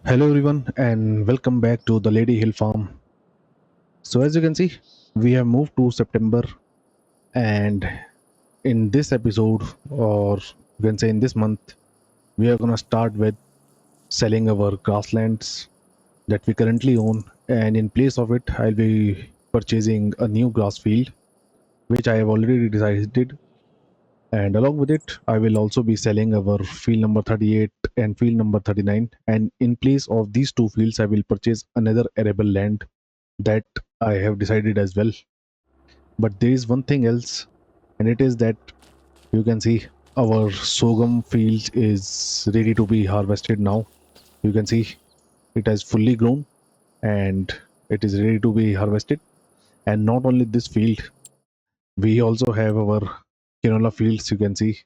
Hello everyone and welcome back to the Ladyhill farm. So as you can see, we have moved to September, and in this episode, or you can say in this month, we are gonna start with selling our grasslands that we currently own, and in place of it I'll be purchasing a new grass field which I have already decided, and along with it I will also be selling our field number 38 and field number 39, and in place of these two fields I will purchase another arable land that I have decided as well. But there is one thing else, and it is that you can see our sorghum field is ready to be harvested now. You can see it has fully grown and it is ready to be harvested. And not only this field, we also have our canola fields. You can see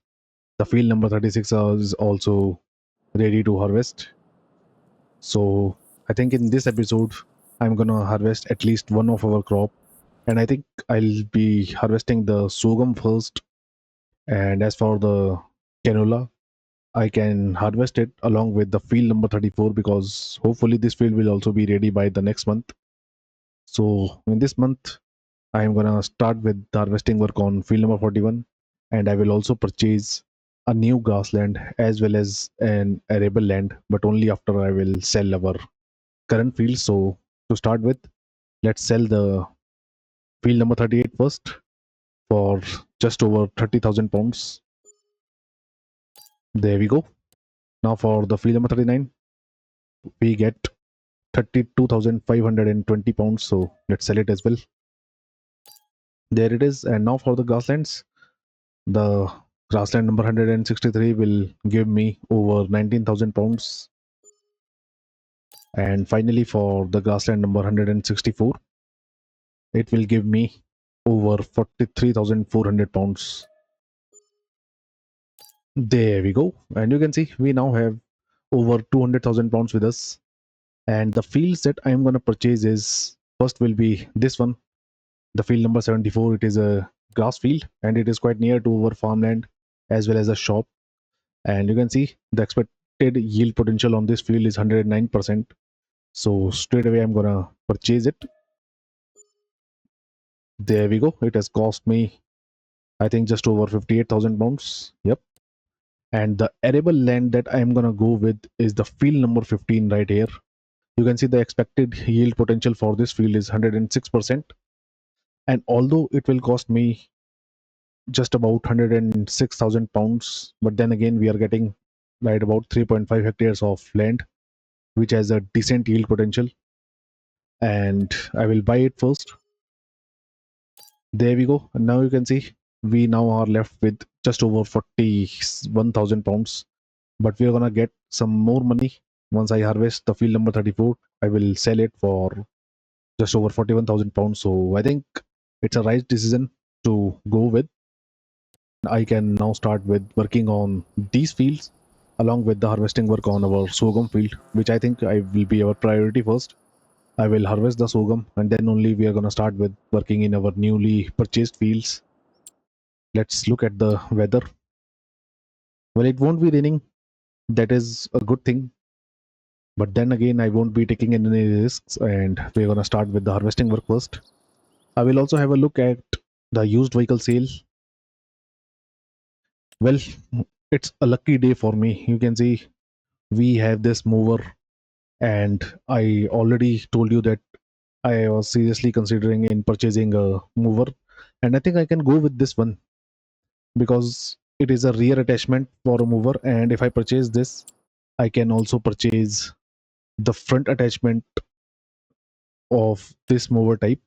the field number 36 is also ready to harvest. So I think in this episode, I'm gonna harvest at least one of our crop, and I think I'll be harvesting the sorghum first. And as for the canola, I can harvest it along with the field number 34 because hopefully this field will also be ready by the next month. So in this month, I am gonna start with the harvesting work on field number 41, and I will also purchase a new grassland as well as an arable land, but only after I will sell our current field. So to start with, let's sell the field number 38 first for just over 30,000 pounds. There we go. Now for the field number 39, we get 32,520 pounds. So let's sell it as well. There it is. And now for the grasslands, the grassland number 163 will give me over 19,000 pounds. And finally, for the grassland number 164, it will give me over 43,400 pounds. There we go. And you can see we now have over 200,000 pounds with us. And the fields that I'm going to purchase is first will be this one, the field number 74. It is a grass field and it is quite near to our farmland as well as a shop. And you can see the expected yield potential on this field is 109%. So straight away I'm going to purchase it. There we go. It has cost me, I think, just over 58,000 pounds. Yep. And the arable land that I'm going to go with is the field number 15 right here. You can see the expected yield potential for this field is 106%. And although it will cost me just about 106,000 pounds, but then again, we are getting right about 3.5 hectares of land, which has a decent yield potential. And I will buy it first. There we go. And now you can see we now are left with just over 41,000 pounds, but we are gonna get some more money once I harvest the field number 34. I will sell it for just over 41,000 pounds. So I think it's a right decision to go with. I can now start with working on these fields along with the harvesting work on our sorghum field, which I think I will be our priority first. I will harvest the sorghum and then only we are going to start with working in our newly purchased fields. Let's look at the weather. Well, it won't be raining. That is a good thing. But then again, I won't be taking any risks and we're going to start with the harvesting work first. I will also have a look at the used vehicle sale. Well, it's a lucky day for me. You can see we have this mower, and I already told you that I was seriously considering in purchasing a mower, and I think I can go with this one because it is a rear attachment for a mower, and if I purchase this, I can also purchase the front attachment of this mower type.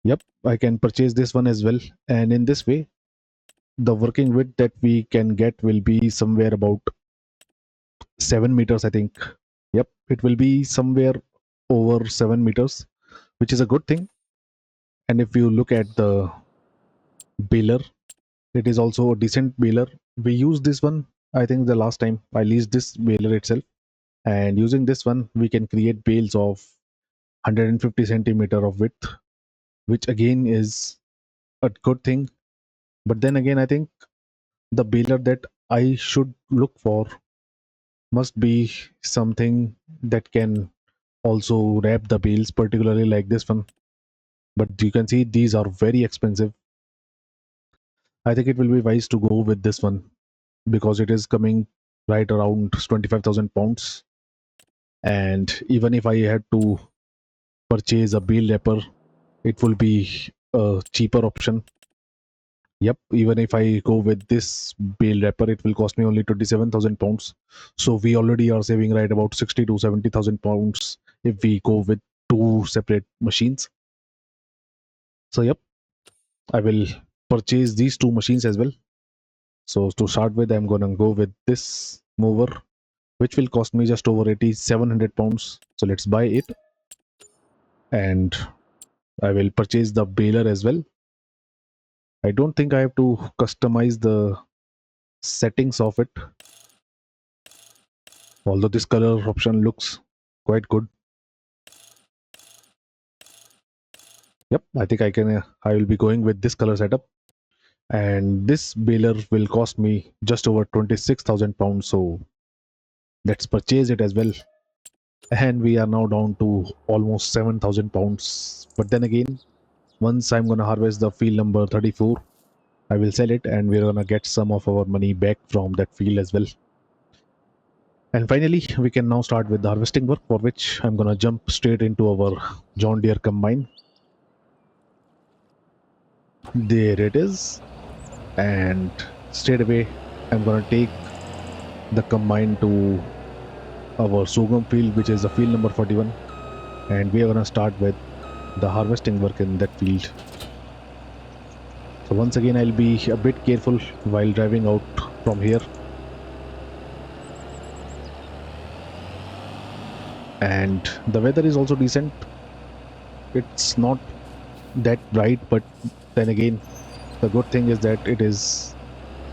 Yep, I can purchase this one as well, and in this way, the working width that we can get will be somewhere about 7 meters, I think. Yep, it will be somewhere over 7 meters, which is a good thing. And if you look at the baler, it is also a decent baler. We used this one, I think, the last time I leased this baler itself. And using this one, we can create bales of 150 centimeter of width, which again is a good thing. But then again, I think the baler that I should look for must be something that can also wrap the bales, particularly like this one. But you can see these are very expensive. I think it will be wise to go with this one because it is coming right around 25,000 pounds. And even if I had to purchase a bale wrapper, it will be a cheaper option. Yep, even if I go with this bale wrapper, it will cost me only 27,000 pounds. So we already are saving right about 60 to 70,000 pounds if we go with two separate machines. So yep, I will purchase these two machines as well. So to start with, I'm gonna go with this mower, which will cost me just over 8,700 pounds. So let's buy it, and I will purchase the baler as well. I don't think I have to customize the settings of it, although this color option looks quite good. Yep, I think I will be going with this color setup, and this baler will cost me just over 26,000 pounds. So let's purchase it as well. And we are now down to almost 7,000 pounds. But then again, once I'm gonna harvest the field number 34, I will sell it, and we're gonna get some of our money back from that field as well. And finally, we can now start with the harvesting work, for which I'm gonna jump straight into our John Deere combine. There it is. And straight away, I'm gonna take the combine to our sorghum field, which is the field number 41, and we are gonna start with the harvesting work in that field. So once again, I'll be a bit careful while driving out from here. And the weather is also decent. It's not that bright, but then again, the good thing is that it is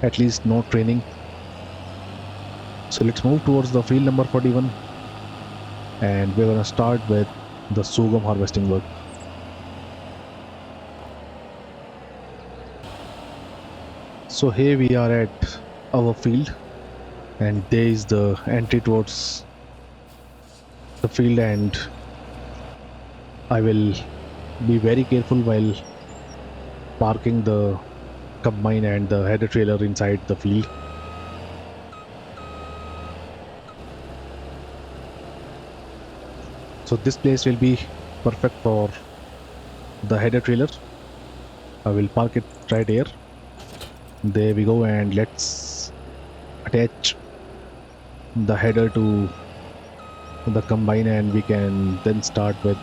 at least not raining. So let's move towards the field number 41, and we're gonna start with the sorghum harvesting work. So here we are at our field, and there is the entry towards the field, and I will be very careful while parking the combine and the header trailer inside the field. So this place will be perfect for the header trailer. I will park it right here. There we go, and let's attach the header to the combine, and we can then start with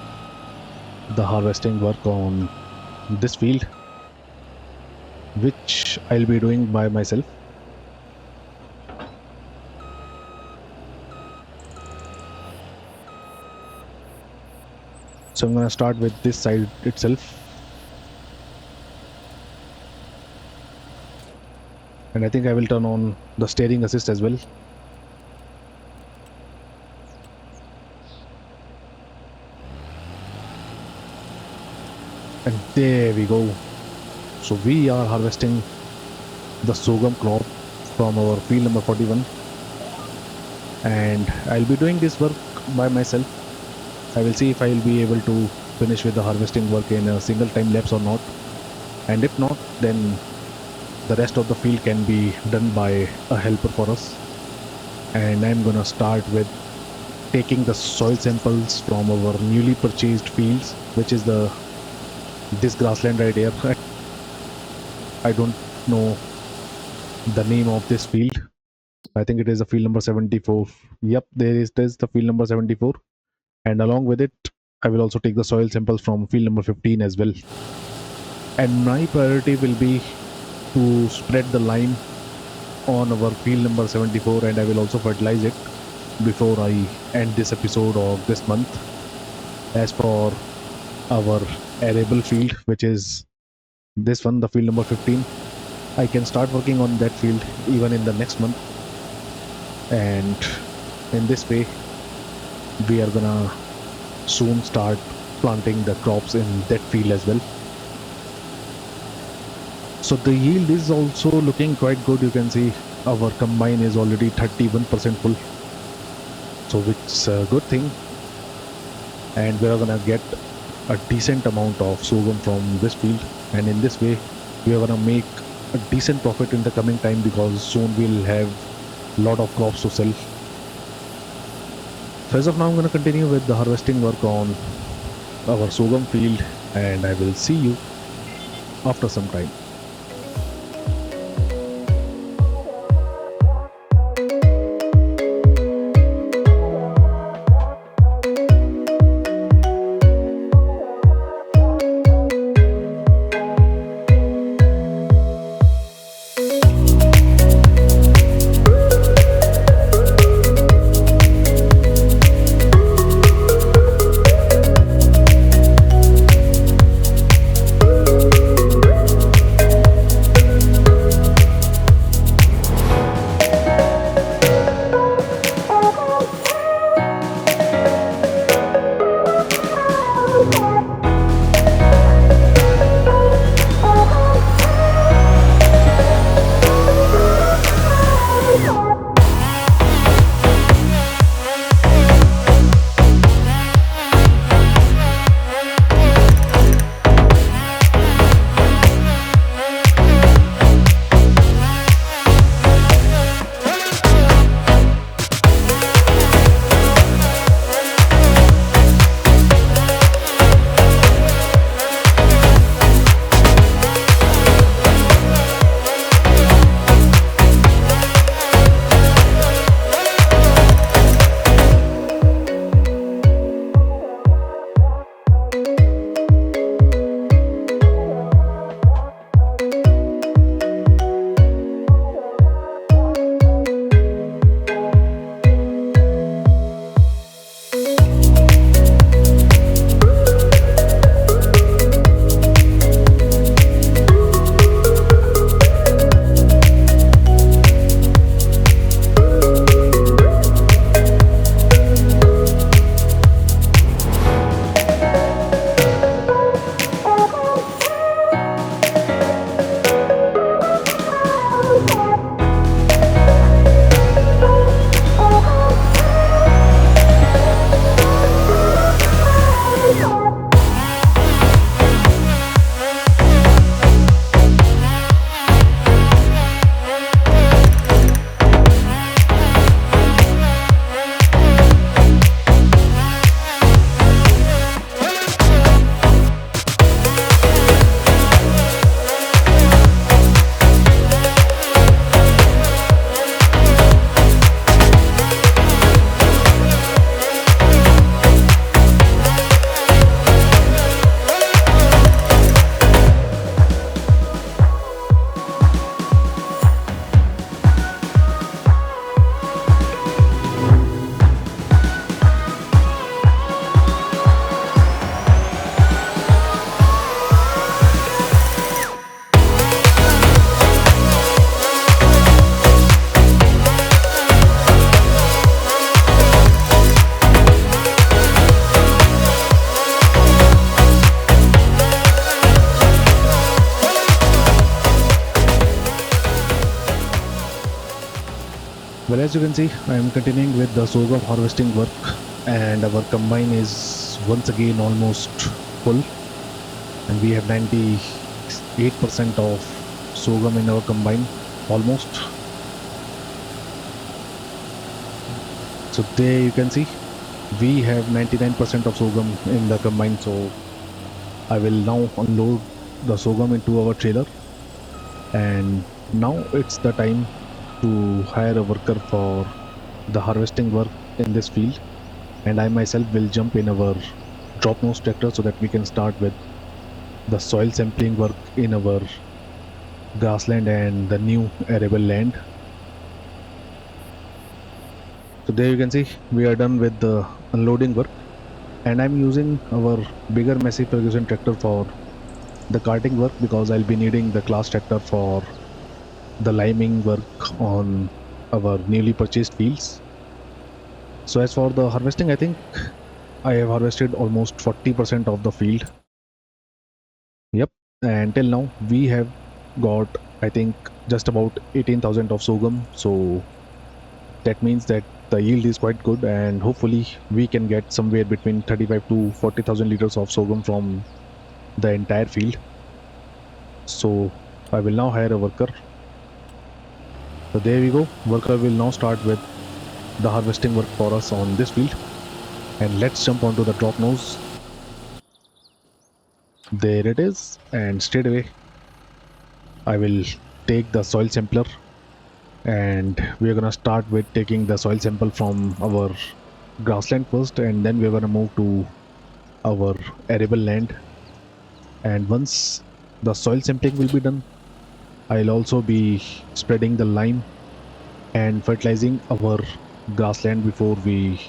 the harvesting work on this field, which I'll be doing by myself. So I'm going to start with this side itself, and I think I will turn on the steering assist as well. And there we go. So we are harvesting the sorghum crop from our field number 41, and I'll be doing this work by myself. I will see if I will be able to finish with the harvesting work in a single time lapse or not, and if not, then the rest of the field can be done by a helper for us. And I'm gonna start with taking the soil samples from our newly purchased fields, which is this grassland right here. I don't know the name of this field. I think it is the field number 74. Yep, there's the field number 74, and along with it, I will also take the soil samples from field number 15 as well. And my priority will be to spread the lime on our field number 74, and I will also fertilize it before I end this episode of this month. As for our arable field, which is this one, the field number 15, I can start working on that field even in the next month, and in this way we are gonna soon start planting the crops in that field as well. So the yield is also looking quite good. You can see our combine is already 31% full, so which is a good thing, and we're gonna get a decent amount of sorghum from this field, and in this way we're gonna make a decent profit in the coming time because soon we'll have a lot of crops to sell. So as of now, I'm gonna continue with the harvesting work on our sorghum field, and I will see you after some time. Well, as you can see, I am continuing with the sorghum harvesting work, and our combine is once again almost full, and we have 98% of sorghum in our combine almost. So there you can see we have 99% of sorghum in the combine. So I will now unload the sorghum into our trailer, and now it's the time to hire a worker for the harvesting work in this field, and I myself will jump in our drop nose tractor so that we can start with the soil sampling work in our grassland and the new arable land. So there you can see we are done with the unloading work, and I'm using our bigger massive Ferguson tractor for the carting work because I'll be needing the class tractor for the liming work on our newly purchased fields. So as for the harvesting, I think I have harvested almost 40% of the field. Yep, and till now we have got, I think, just about 18,000 of sorghum. So that means that the yield is quite good, and hopefully we can get somewhere between 35 to 40,000 liters of sorghum from the entire field. So I will now hire a worker. So there we go. Worker will now start with the harvesting work for us on this field. And let's jump onto the drop nose. There it is. And straight away, I will take the soil sampler, and we're gonna start with taking the soil sample from our grassland first, and then we're gonna move to our arable land. And once the soil sampling will be done, I'll also be spreading the lime and fertilizing our grassland before we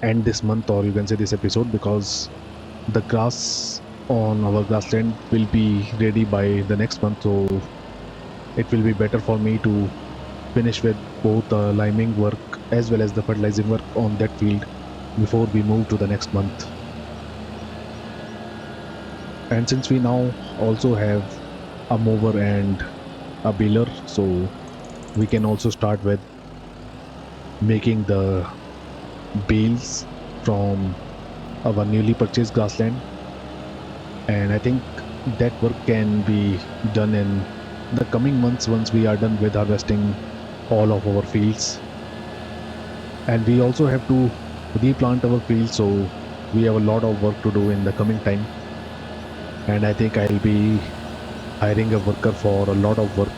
end this month, or you can say this episode, because the grass on our grassland will be ready by the next month. So it will be better for me to finish with both the liming work as well as the fertilizing work on that field before we move to the next month. And since we now also have a mower and a baler, so we can also start with making the bales from our newly purchased grassland. And I think that work can be done in the coming months once we are done with harvesting all of our fields. And we also have to replant our fields, so we have a lot of work to do in the coming time. And I think I'll be hiring a worker for a lot of work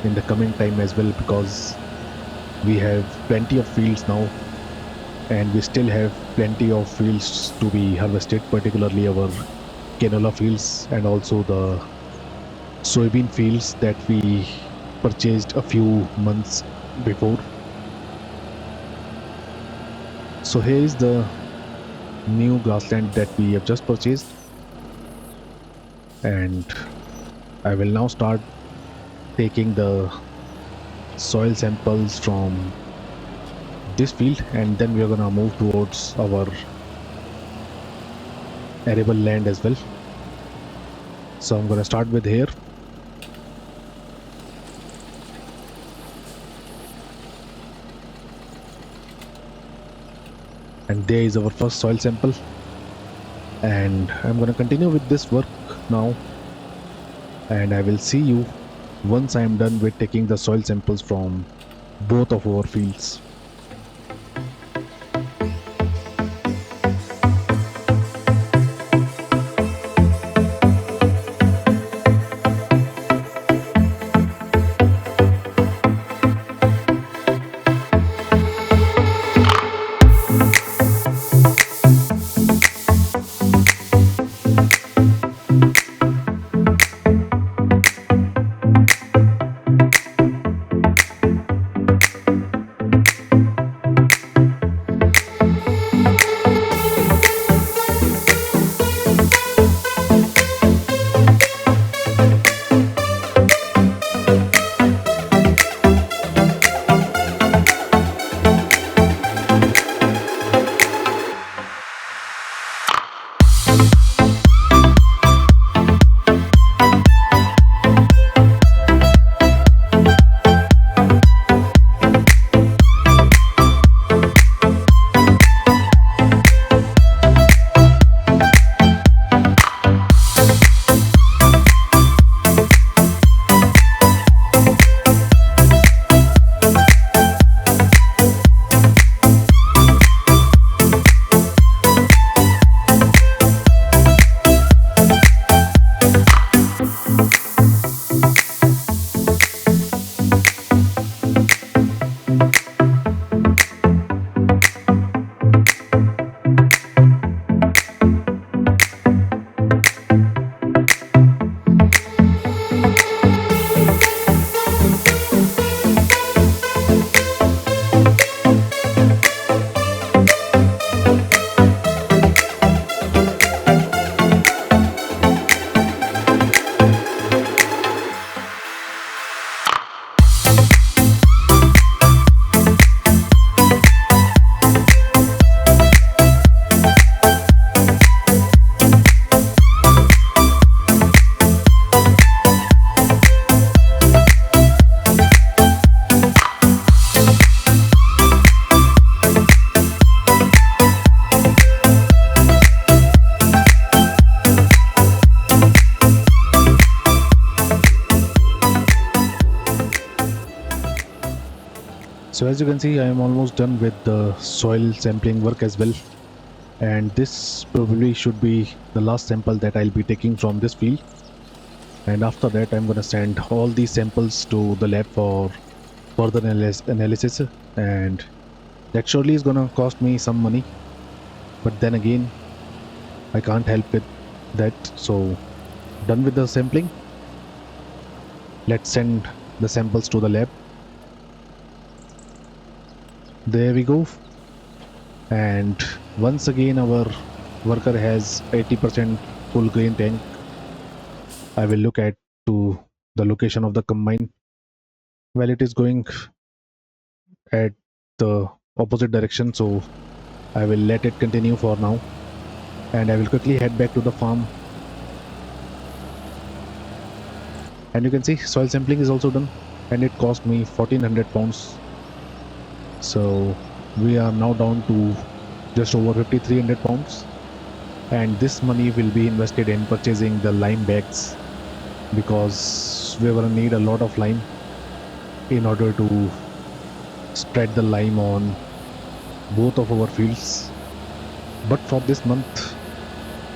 in the coming time as well, because we have plenty of fields now, and we still have plenty of fields to be harvested, particularly our canola fields and also the soybean fields that we purchased a few months before. So here is the new grassland that we have just purchased, and I will now start taking the soil samples from this field, and then we are gonna move towards our arable land as well. So I'm gonna start with here. And there is our first soil sample, and I'm gonna continue with this work now, and I will see you once I am done with taking the soil samples from both of our fields. So as you can see, I am almost done with the soil sampling work as well. And this probably should be the last sample that I'll be taking from this field. And after that, I'm going to send all these samples to the lab for further analysis. And that surely is going to cost me some money. But then again, I can't help with that. So done with the sampling. Let's send the samples to the lab. There we go. And once again, our worker has 80% full grain tank. I will look at to the location of the combine. Well, it is going at the opposite direction, so I will let it continue for now. And I will quickly head back to the farm. And you can see soil sampling is also done, and it cost me 1400 pounds. So we are now down to just over 5300 pounds. And this money will be invested in purchasing the lime bags, because we will need a lot of lime in order to spread the lime on both of our fields. But for this month,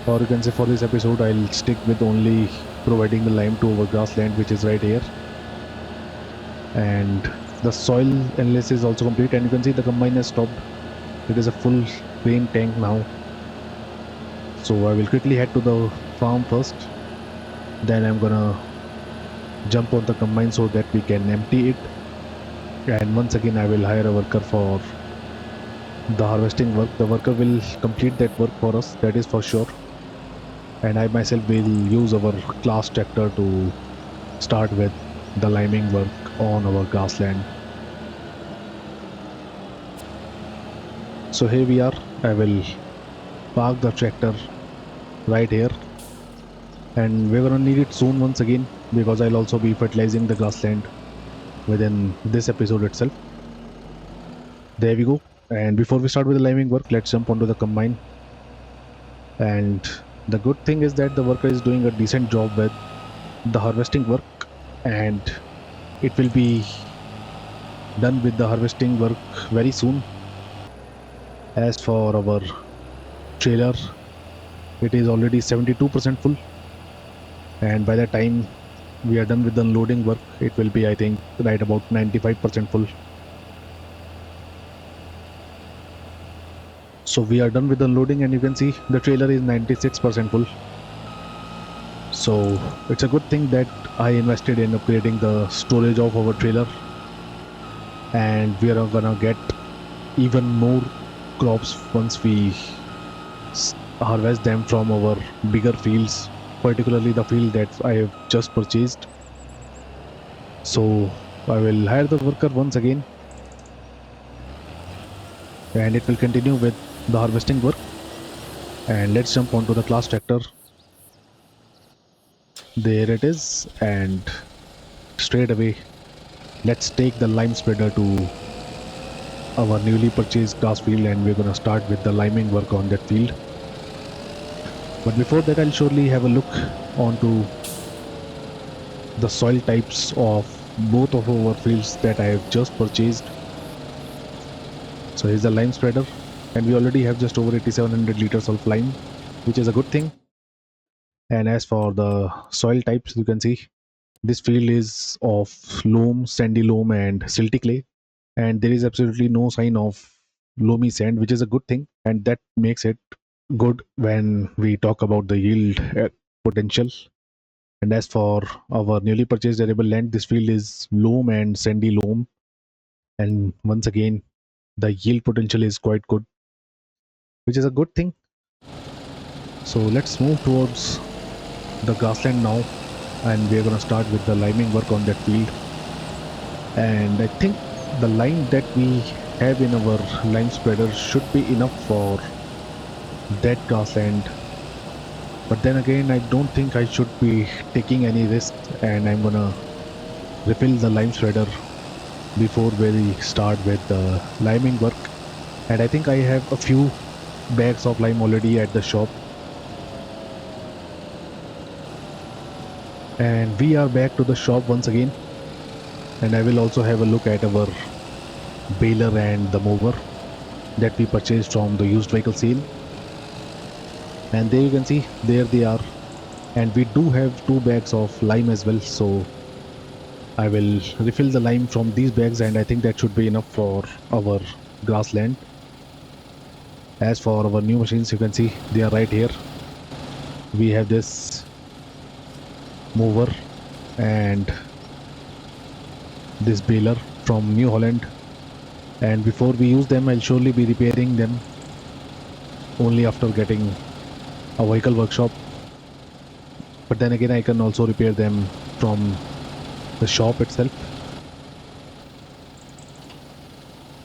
or you can say for this episode, I'll stick with only providing the lime to our grassland, which is right here. And the soil analysis is also complete, and you can see the combine has stopped. It is a full grain tank now. So I will quickly head to the farm first. Then I'm gonna jump on the combine so that we can empty it. And once again, I will hire a worker for the harvesting work. The worker will complete that work for us, that is for sure. And I myself will use our class tractor to start with the liming work on our grassland. So here we are. I will park the tractor right here, and we're gonna need it soon once again, because I'll also be fertilizing the grassland within this episode itself. There we go. And before we start with the liming work, let's jump onto the combine. And the good thing is that the worker is doing a decent job with the harvesting work, and it will be done with the harvesting work very soon. As for our trailer, it is already 72% full, and by the time we are done with the unloading work, it will be, I think, right about 95% full. So we are done with the unloading, and you can see the trailer is 96% full. So it's a good thing that I invested in upgrading the storage of our trailer, and we are gonna get even more crops once we harvest them from our bigger fields, particularly the field that I have just purchased. So I will hire the worker once again, and it will continue with the harvesting work. And let's jump onto the class tractor. There it is, and straight away let's take the lime spreader to our newly purchased grass field, and we're gonna start with the liming work on that field. But before that, I'll surely have a look onto the soil types of both of our fields that I have just purchased. So here's the lime spreader, and we already have just over 8700 liters of lime, which is a good thing. And as for the soil types, you can see this field is of loam, sandy loam, and silty clay, and there is absolutely no sign of loamy sand, which is a good thing, and that makes it good when we talk about the yield potential. And as for our newly purchased arable land, this field is loam and sandy loam, and once again the yield potential is quite good, which is a good thing. So let's move towards the grassland now, and we're going to start with the liming work on that field. And I think the lime that we have in our lime spreader should be enough for that grassland. But then again, I don't think I should be taking any risk, and I'm gonna refill the lime spreader before we start with the liming work. And I think I have a few bags of lime already at the shop. And we are back to the shop once again, and I will also have a look at our baler and the mower that we purchased from the used vehicle sale. And there you can see, there they are. And we do have 2 bags of lime as well, so I will refill the lime from these bags, and I think that should be enough for our grassland. As for our new machines, you can see they are right here. We have this mower and this baler from New Holland, and before we use them, I'll surely be repairing them only after getting a vehicle workshop. But then again, I can also repair them from the shop itself.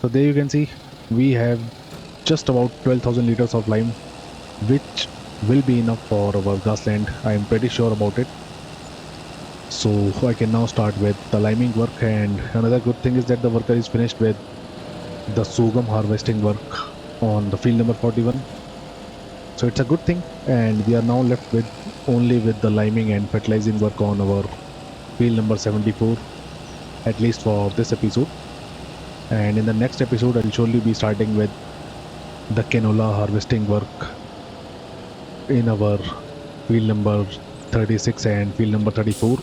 So there you can see we have just about 12,000 liters of lime, which will be enough for our grassland. I am pretty sure about it. So I can now start with the liming work, and another good thing is that the worker is finished with the sorghum harvesting work on the field number 41. So it's a good thing, and we are now left with only with the liming and fertilizing work on our field number 74, at least for this episode. And in the next episode, I'll surely be starting with the canola harvesting work in our field number 36 and field number 34.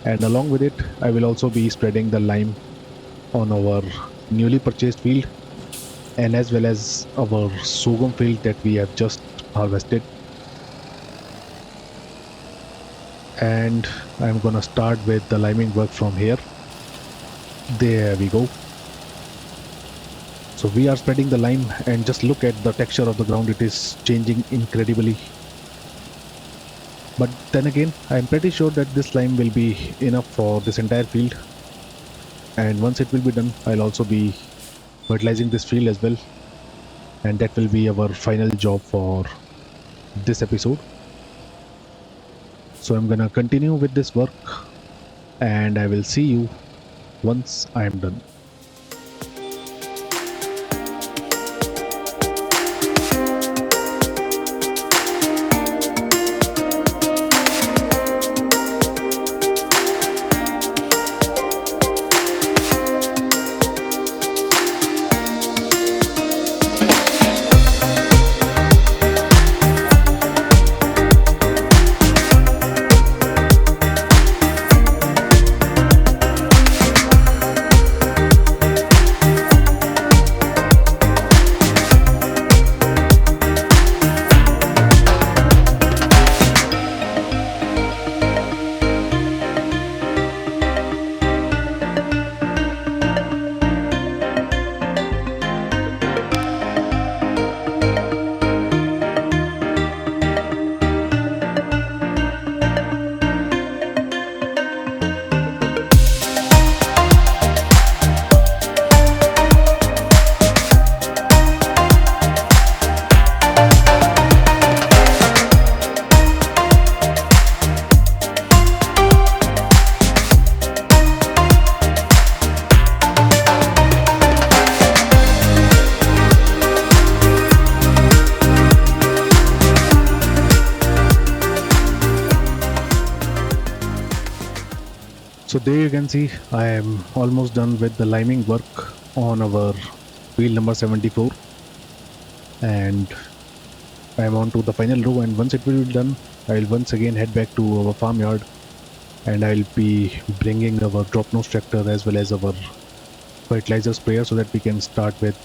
And along with it, I will also be spreading the lime on our newly purchased field, and as well as our sorghum field that we have just harvested. And I'm gonna start with the liming work from here. There we go. So we are spreading the lime, and just look at the texture of the ground. It is changing incredibly. But then again, I'm pretty sure that this lime will be enough for this entire field. And once it will be done, I'll also be fertilizing this field as well. And that will be our final job for this episode. So I'm gonna continue with this work, and I will see you once I am done. So there you can see I am almost done with the liming work on our field number 74, and I am on to the final row. And once it will be done, I will once again head back to our farmyard, and I will be bringing our drop nose tractor as well as our fertilizer sprayer so that we can start with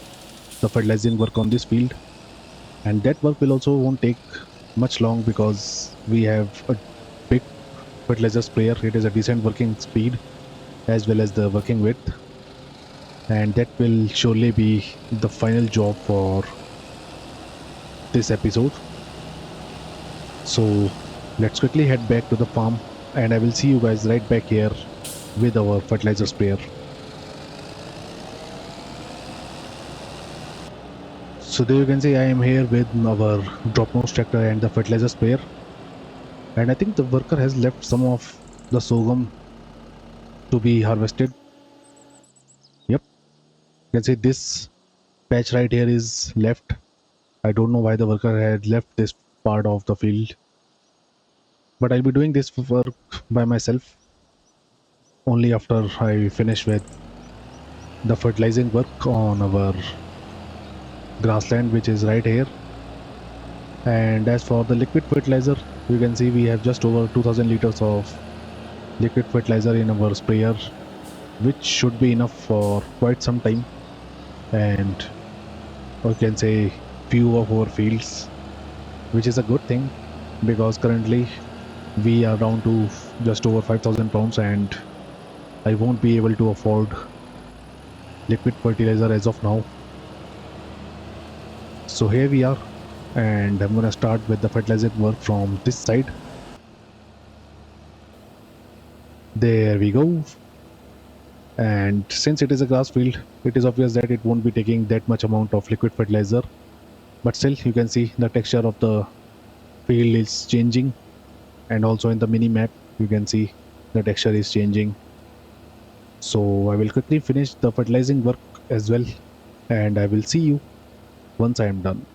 the fertilizing work on this field. And that work will also won't take much long because we have a big fertilizer sprayer. It is a decent working speed as well as the working width, and that will surely be the final job for this episode. So let's quickly head back to the farm, and I will see you guys right back here with our fertilizer sprayer. So there you can see I am here with our drop nose tractor and the fertilizer sprayer, and I think the worker has left some of the sorghum to be harvested. Yep, you can see this patch right here is left. I don't know why the worker had left this part of the field, but I'll be doing this work by myself only after I finish with the fertilizing work on our grassland, which is right here. And as for the liquid fertilizer, you can see we have just over 2000 liters of liquid fertilizer in our sprayer, which should be enough for quite some time, and we can say few of our fields, which is a good thing because currently we are down to just over 5000 pounds and I won't be able to afford liquid fertilizer as of now. So here we are, and I'm gonna start with the fertilizing work from this side. There we go. And since it is a grass field, it is obvious that it won't be taking that much amount of liquid fertilizer, but still you can see the texture of the field is changing, and also in the mini map you can see the texture is changing. So I will quickly finish the fertilizing work as well, and I will see you once I am done.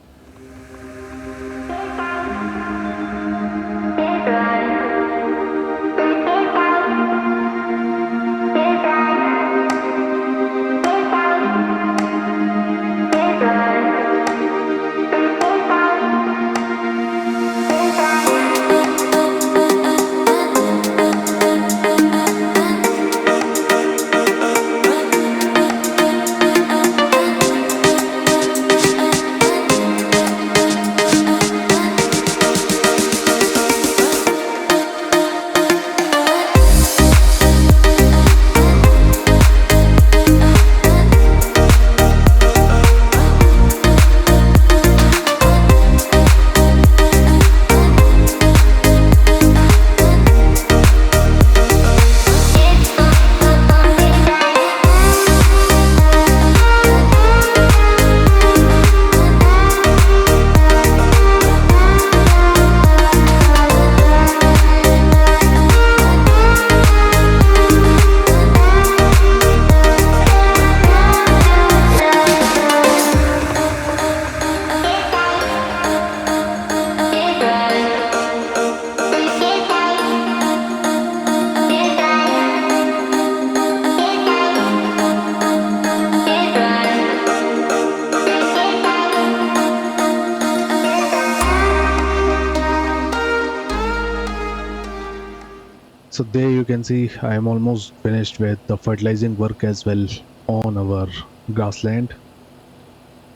So there you can see I am almost finished with the fertilizing work as well on our grassland.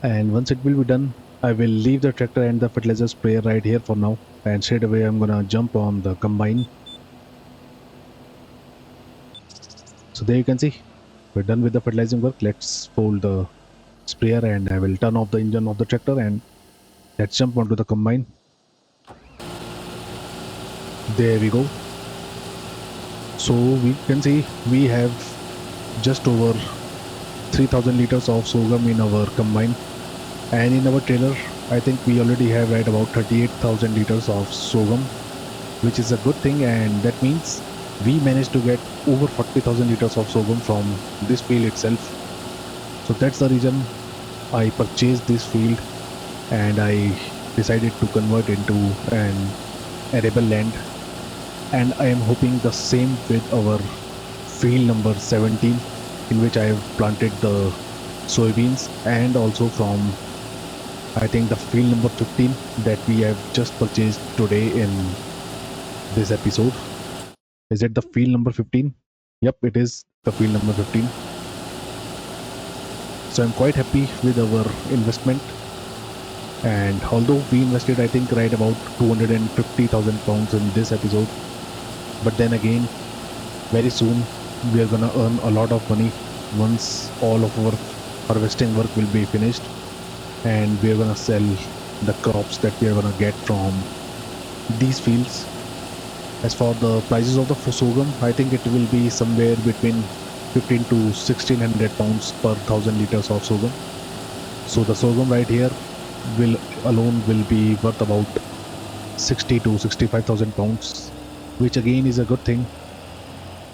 And once it will be done, I will leave the tractor and the fertilizer sprayer right here for now, and straight away I'm gonna jump on the combine. So there you can see we're done with the fertilizing work. Let's fold the sprayer and I will turn off the engine of the tractor and let's jump onto the combine. There we go. So we can see we have just over 3000 liters of sorghum in our combine, and in our trailer I think we already have right about 38,000 liters of sorghum, which is a good thing, and that means we managed to get over 40,000 liters of sorghum from this field itself. So that's the reason I purchased this field and I decided to convert into an arable land, and I am hoping the same with our field number 17, in which I have planted the soybeans, and also from I think the field number 15 that we have just purchased today in this episode. Is it the field number 15? Yep, it is the field number 15. So I'm quite happy with our investment, and although we invested I think right about 250,000 pounds in this episode, but then again very soon we are gonna earn a lot of money once all of our harvesting work will be finished, and we are gonna sell the crops that we are gonna get from these fields. As for the prices of the sorghum, I think it will be somewhere between 15 to 1600 pounds per 1000 liters of sorghum. So the sorghum right here will alone will be worth about 60 to 65,000 pounds, which again is a good thing.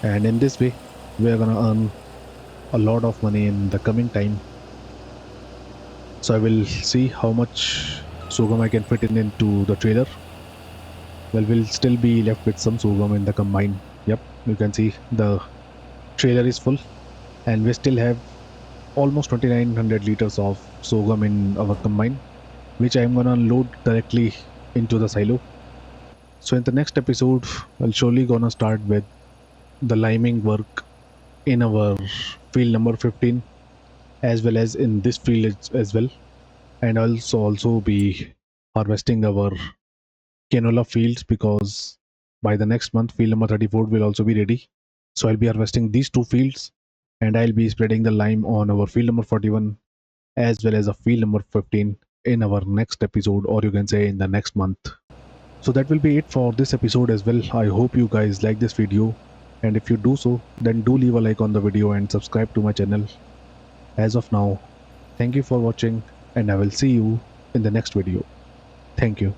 And in this way, we are gonna earn a lot of money in the coming time. So I will see how much sorghum I can fit in into the trailer. Well, we'll still be left with some sorghum in the combine. Yep, you can see the trailer is full, and we still have almost 2900 liters of sorghum in our combine, which I'm gonna load directly into the silo. So in the next episode, I'll surely gonna start with the liming work in our field number 15, as well as in this field as well. And also be harvesting our canola fields, because by the next month, field number 34 will also be ready. So I'll be harvesting these two fields, and I'll be spreading the lime on our field number 41 as well as a field number 15 in our next episode, or you can say in the next month. So that will be it for this episode as well. I hope you guys like this video, and if you do so, then do leave a like on the video and subscribe to my channel. As of now, thank you for watching, and I will see you in the next video. Thank you.